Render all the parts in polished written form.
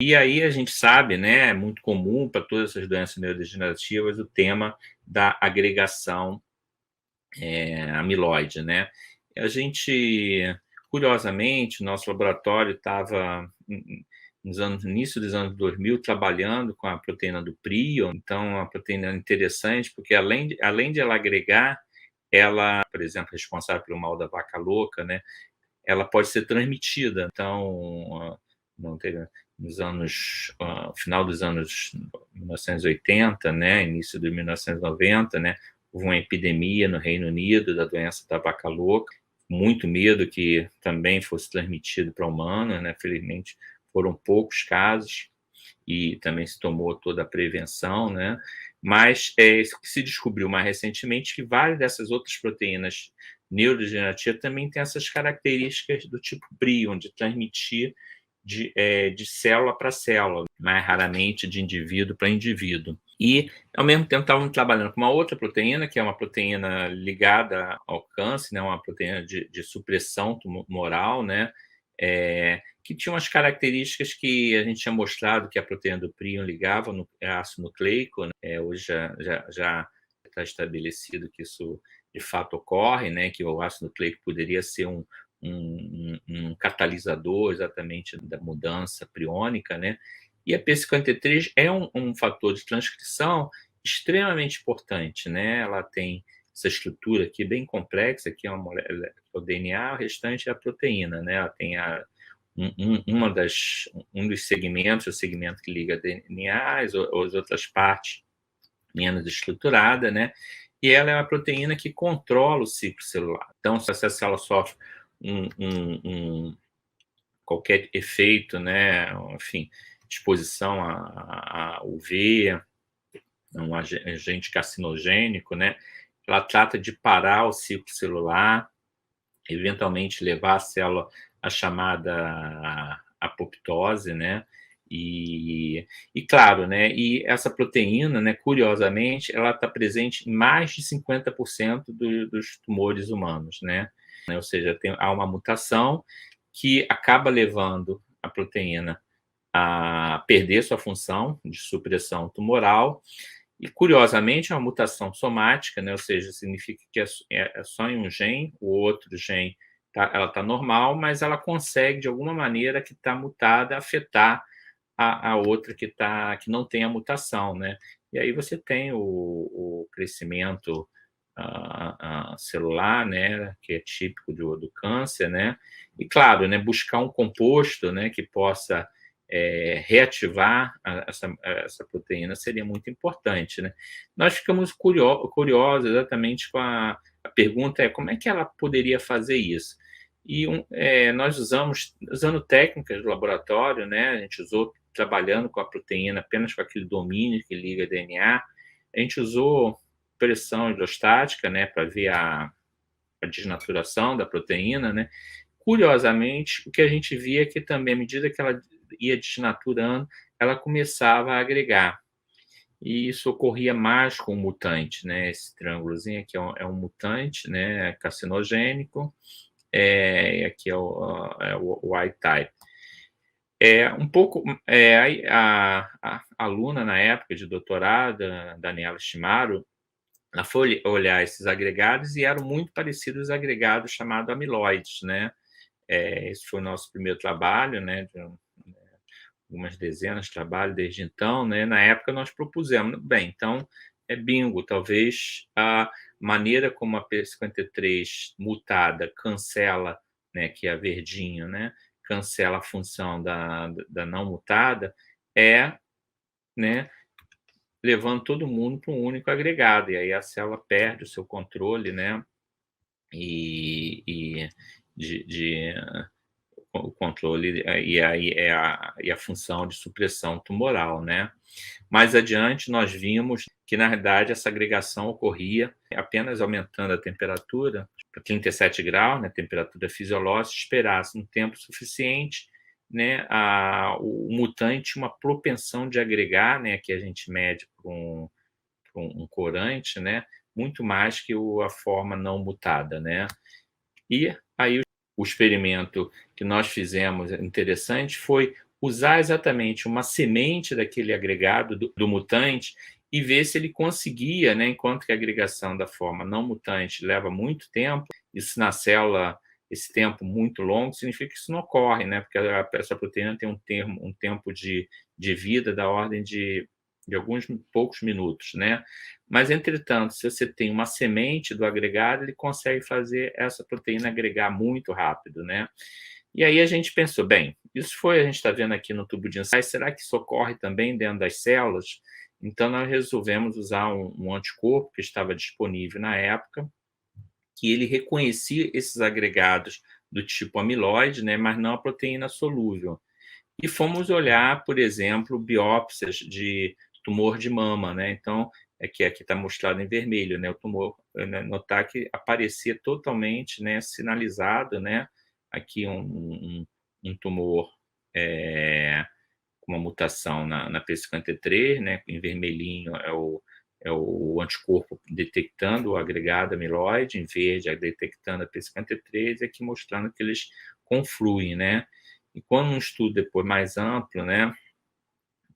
E aí a gente sabe, né, é muito comum para todas essas doenças neurodegenerativas o tema da agregação amiloide, né. A gente, curiosamente, nosso laboratório estava no início dos anos 2000 trabalhando com a proteína do prion, então é uma proteína interessante, porque além de ela agregar, ela, por exemplo, responsável pelo mal da vaca louca, né, ela pode ser transmitida. Então, não teve nos anos final dos anos 1980, né, início de 1990, né, houve uma epidemia no Reino Unido da doença da vaca louca, muito medo que também fosse transmitido para humanos, né, felizmente foram poucos casos e também se tomou toda a prevenção, né, mas isso que se descobriu mais recentemente, que várias dessas outras proteínas neurodegenerativas também têm essas características do tipo prion, de transmitir de célula para célula, mais raramente de indivíduo para indivíduo. E, ao mesmo tempo, estavam trabalhando com uma outra proteína, que é uma proteína ligada ao câncer, né, uma proteína de supressão tumoral, né, que tinha umas características que a gente tinha mostrado que a proteína do prion ligava no ácido nucleico, né, hoje já está estabelecido que isso de fato ocorre, né, que o ácido nucleico poderia ser um catalisador exatamente da mudança priônica, né? E a P53 é um fator de transcrição extremamente importante, né? Ela tem essa estrutura aqui bem complexa, que é o DNA, o restante é a proteína, né? Ela tem um dos segmentos, o segmento que liga DNA, as outras partes menos estruturada, né? E ela é uma proteína que controla o ciclo celular. Então, se essa célula sofre qualquer efeito, né, enfim, exposição a UV, um agente carcinogênico, né, ela trata de parar o ciclo celular, eventualmente levar a célula à chamada apoptose, né, e claro, né, e essa proteína, né, curiosamente, ela está presente em mais de 50% dos tumores humanos, né, ou seja, há uma mutação que acaba levando a proteína a perder sua função de supressão tumoral. E, curiosamente, é uma mutação somática, né? Ou seja, significa que é só em um gene, o outro gene ela está normal, mas ela consegue, de alguma maneira que está mutada, afetar a outra que não tem a mutação, né? E aí você tem o crescimento celular, né, que é típico do câncer, né? E claro, né, buscar um composto, né, que possa reativar essa proteína seria muito importante, né? Nós ficamos curiosos exatamente com a pergunta como é que ela poderia fazer isso? E nós usando técnicas do laboratório, né? A gente usou trabalhando com a proteína apenas com aquele domínio que liga DNA, a gente usou pressão hidrostática, né, para ver a desnaturação da proteína, né? Curiosamente, o que a gente via é que também, à medida que ela ia desnaturando, ela começava a agregar. E isso ocorria mais com o mutante, né? Esse triângulozinho aqui é um mutante, né? Carcinogênico, aqui é o Y-type. Um pouco, a aluna na época de doutorado, Daniela Shimaro, ela foi olhar esses agregados e eram muito parecidos aos agregados chamados amiloides, né? Esse foi o nosso primeiro trabalho, né? Algumas dezenas de trabalhos desde então, né? Na época nós propusemos, bem, então é bingo, talvez a maneira como a P53 mutada cancela, né, que é a verdinho, né, cancela a função da não mutada, né, levando todo mundo para um único agregado, e aí a célula perde o seu controle, né, e de o controle, e aí a função de supressão tumoral, né. Mais adiante, nós vimos que, na realidade, essa agregação ocorria apenas aumentando a temperatura para 37 graus, né, temperatura fisiológica, se esperasse um tempo suficiente, né, o mutante tinha uma propensão de agregar, né, que a gente mede por um corante, né, muito mais que a forma não mutada, né. E aí o experimento que nós fizemos interessante foi usar exatamente uma semente daquele agregado do mutante e ver se ele conseguia, né, enquanto que a agregação da forma não mutante leva muito tempo, isso na célula, esse tempo muito longo, significa que isso não ocorre, né, porque essa proteína tem um tempo de vida da ordem de alguns poucos minutos, né. Mas, entretanto, se você tem uma semente do agregado, ele consegue fazer essa proteína agregar muito rápido, né. E aí a gente pensou: "Bem, isso foi a gente está vendo aqui no tubo de ensaio, será que isso ocorre também dentro das células?". Então nós resolvemos usar um anticorpo que estava disponível na época, que ele reconhecia esses agregados do tipo amiloide, né, mas não a proteína solúvel. E fomos olhar, por exemplo, biópsias de tumor de mama, né, então, que aqui está mostrado em vermelho, né, o tumor, né, notar que aparecia totalmente, né, sinalizado, né, aqui um tumor, com uma mutação na P53, né, em vermelhinho é o anticorpo detectando o agregado amiloide, em verde é detectando a P53, e aqui mostrando que eles confluem, né. E quando um estudo depois mais amplo, né,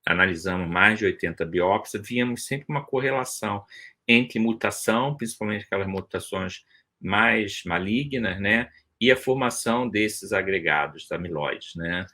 analisamos mais de 80 biópsias, víamos sempre uma correlação entre mutação, principalmente aquelas mutações mais malignas, né, e a formação desses agregados amiloides, né.